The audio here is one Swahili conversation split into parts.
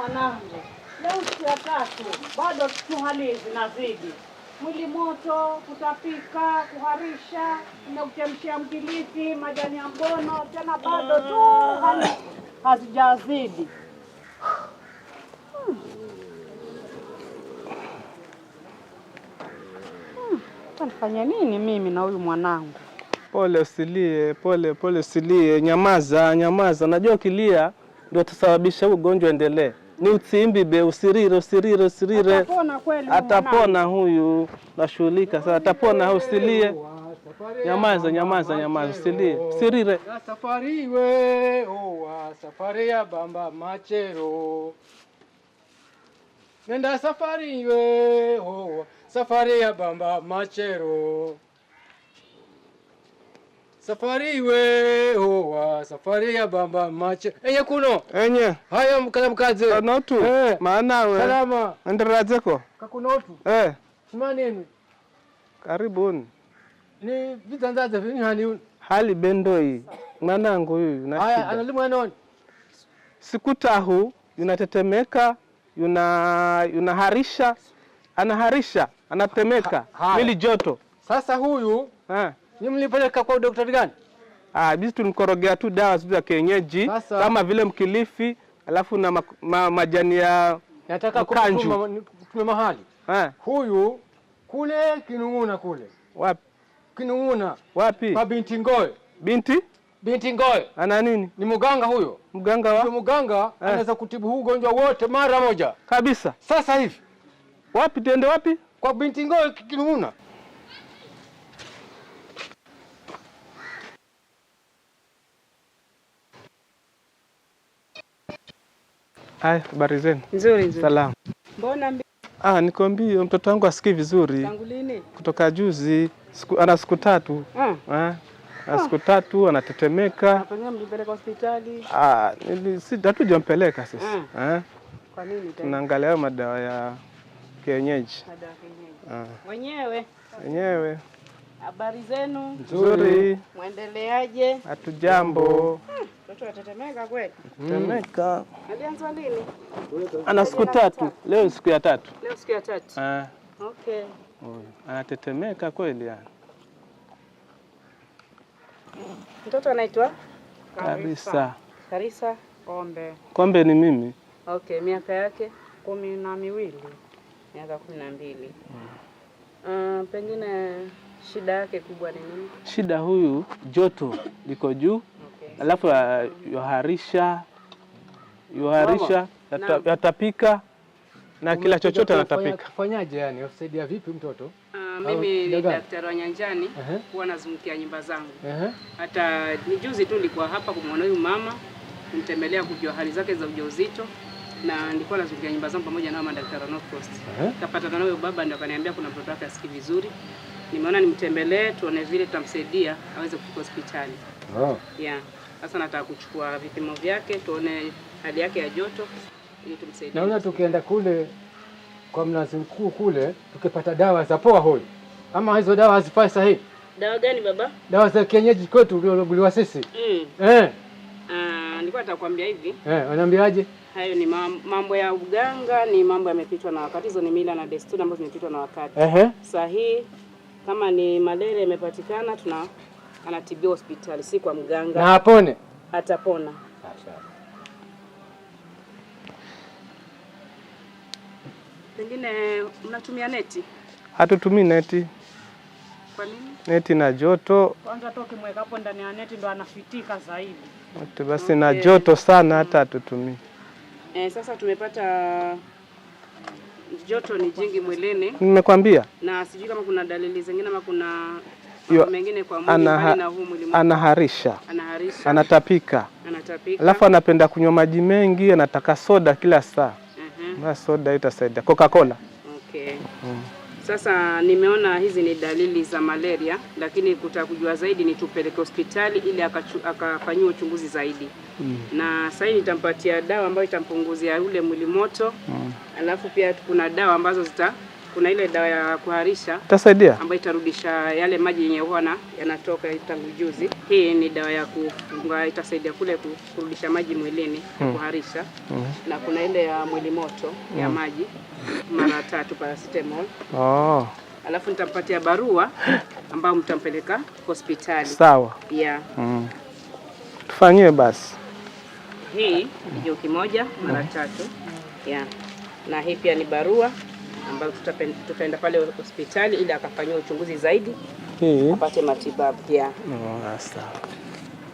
mwanangu. Leo siku ya 3 bado tu hali zinazidi. Mwili moto, kutapika, kuharisha, na kuchemshia mkilifi, majani ya mbono, tena bado tu hali hazijazidi. Nifanye nini mimi na huyu mwanangu? Pole usilie, pole usilie, nyamaza. Najua ukilia ndio utasababisha ugonjwa endelee. Ni utsimbibe, usirire. Atapona kweli huyu? Atapona huyu. Nashughulika sasa, atapona, usilie. Nyamaza, usilie. Usirire. Safari we, safari ya bamba machero. Nenda safari we, safari ya bamba machero. Safari we, safari ya bamba machero. Enye kuno? Enye. Haya mkaze. Anotu. Maana we. Salama. Enderazeko. Kakunotu. Simanenu. Karibuni. Ni vitanzaza vini hani. Hali bendoi. Mwanangu huyu na haya analimwa nani? Sikutahu yunatetemeka, yunaharisha, anaharisha, anatemeka, mwili joto. Sasa huyu ni mlipeleka kwa daktari gani? Bizi tulikorogea tu dawa za kienyeji kama vile mkilifi, alafu na majani ya nataka kutume mahali. Huyu kule Kinung'una kule. Wapi? Kinung'una. Wapi? Kwa binti Ngoyo. Binti Ngoyo. Ana nini? Ni mganga huyo. Mganga wa? Huyo mganga anaweza kutibu huu ugonjwa wote mara moja. Kabisa. Sasa hivi. Wapi tuende wapi? Kwa binti Ngoyo Kinung'una. Habari zenu? Nzuri. Salamu. Mbona niko mbio, mtoto wangu asikii vizuri. Tangu lini? Kutoka juzi, ana siku 3. Siku 3 anatetemeka. Pengine mlipeleka hospitali? Hatujampeleka sisi. Kwa nini tena? Tunaangalia madawa ya kienyeji. Madawa ya kienyeji. Wenyewe. Habari zenu? Nzuri. Muendeleaje? Hatujambo. Mtoto anatetemeka kweli? Tetemeka. Alianza lini? Ana siku 3. Leo siku ya 3. Leo siku ya 3. Okay. Anatetemeka kweli yani. Mtoto anaitwa? Karisa Kombe. Kombe ni mimi. Okay, miaka yake 12. Miaka 12. Pengine shida yake kubwa ni nini? Shida huyu joto liko juu. Alafu yoharisha, yatapika na kila chochote anatapika. Kufanyaje yani? Usaidia vipi mtoto? Mimi ni daktari wa nyanjani, huwa nazungukia nyumba zangu. Hata ni juzi tu nilikuwa hapa kumwona huyu mama, kumtembelea kujua hali zake za ujauzito, na nilikuwa nazungukia nyumba zangu pamoja na madaktari wa North Coast. Kapata na huyo baba ndio akaniambia kuna mtoto wake asikii vizuri. Nimeona nimtembelee tuone vile tutamsaidia aweze kufika hospitali. Sasa nataka kuchukua vipimo vyake tuone hali yake ya joto ili tumsaidie. Naona tukienda kule kwa mnazi mkuu kule tukipata dawa za poa huyu. Ama hizo dawa hazifai sahihi. Dawa gani baba? Dawa za kienyeji kwetu ulioguliwa sisi. Nilikuwa nitakwambia hivi. Wanaambiaje? Hayo ni mambo ya uganga, ni mambo yamepitwa na wakati. Hizo ni mila na desturi ambazo zimepitwa na wakati. Sahihi kama ni malaria imepatikana anatibiwa hospitali, si kwa mganga. Na apone? Atapona. Pengine mnatumia neti? Hatutumii neti. Kwa nini? Neti na joto. Kwanza toki mweka hapo ndani ya neti ndo anafitika zaidi. Basi na joto sana hata hatutumii. Sasa tumepata joto ni jingi mwilini. Nimekwambia. Na sijui kama kuna dalili zingine ama kuna mengine kwa mwili na huu mwili mmoja. Anaharisha. Anatapika. Alafu anapenda kunywa maji mengi, anataka soda kila saa. Na soda itasaidia. Coca-Cola. Okay. Sasa nimeona hizi ni dalili za malaria, lakini kutakujua zaidi ni tupeleke hospitali ili akafanyiwe uchunguzi zaidi. Na sasa nitampatia dawa ambayo itampunguzia ule mwili moto. Alafu pia kuna dawa ambazo kuna ile dawa ya kuharisha Itasaidia? Ambayo itarudisha yale maji yenye huwa yanatoka tangu juzi. Hii ni dawa ya kufunga, itasaidia kule kurudisha maji mwilini, kuharisha. Na kuna ile ya mwili moto ya maji mara 3 paracetamol. Alafu nitampatia barua ambayo mtampeleka hospitali. Sawa. Yeah. Tufanyie basi. Hii kijiko kimoja mara 3. Yeah. Na hii pia ni barua ambayo tutaenda pale hospitali ili akafanywe uchunguzi zaidi. Apate matibabu. Yeah. Sawa.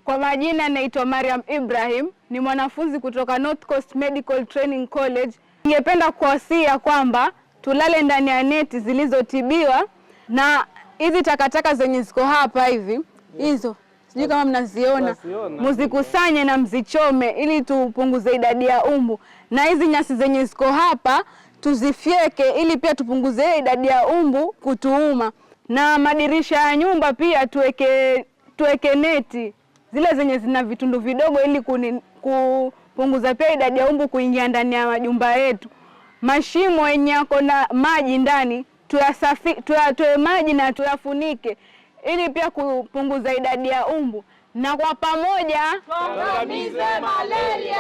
Kwa majina naitwa Mariam Ibrahim, ni mwanafunzi kutoka North Coast Medical Training College. Ningependa kuwasia kwamba tulale ndani ya neti zilizotibiwa, na hizi takataka zenye ziko hapa hivi, hizo sijui kama mnaziona, mzikusanye na mzichome ili tupunguze idadi ya umbu. Na hizi nyasi zenye ziko hapa tuzifyeke ili pia tupunguze idadi ya umbu kutuuma. Na madirisha ya nyumba pia tuweke neti zile zenye zina vitundu vidogo ili kupunguza pia idadi ya umbu kuingia ndani ya majumba yetu. Mashimo yenye yako na maji ndani tuyatoe maji na tuyafunike ili pia kupunguza idadi ya umbu. Na kwa pamoja tuangamize malaria.